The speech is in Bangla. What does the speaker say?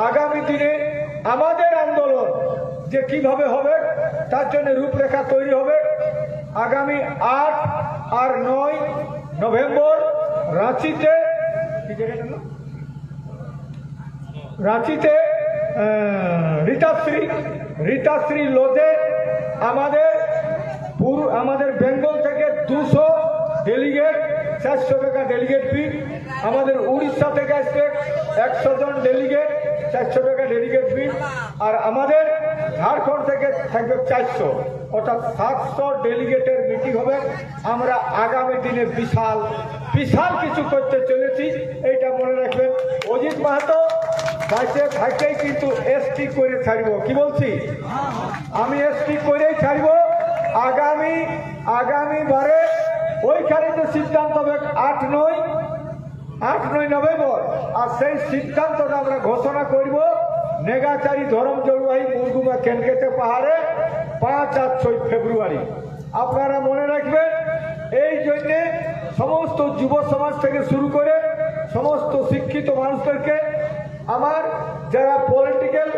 আগামী দিনে আমাদের আন্দোলন যে কিভাবে হবে তার জন্য রূপরেখা তৈরি হবে। আগামী 8 আর 9 নভেম্বর রাঁচিতে রীতাশ্রী লজে আমাদের বেঙ্গল থেকে 200 ডেলিগেট, 400 টাকা ডেলিগেট ফি। আমাদের উড়িষ্যা থেকে আসবে 100 জন ডেলিগেট, 400 টাকা ডেলিগেট ফি। আর আমাদের ঝাড়খণ্ড থেকে থাকবে 400, অর্থাৎ 700 ডেলিগেটের মিটিং হবে। আমরা আগামী দিনে বিশাল বিশাল কিছু করতে চলেছি, এইটা মনে রাখবেন। অজিত মাহাতো বাইসে থাকতেই কিন্তু এসটি করে ছাড়ব। কি বলছি? আমি এসটি করেই ছাড়ব। আগামী বারে ওইখানে তো সিদ্ধান্ত হবে 8-9 নভেম্বর। আর সেই সিদ্ধান্তটা আমরা ঘোষণা করব নেগাচারী ধরম জলবাহী মুরগুমা কেনকেতে পাহাড়ে 5 আর 6 ফেব্রুয়ারি। আপনারা মনে রাখবেন, এই জন্যে সমস্ত যুব সমাজ থেকে শুরু করে সমস্ত শিক্ষিত মানুষদেরকে আমার যারা পলিটিক্যাল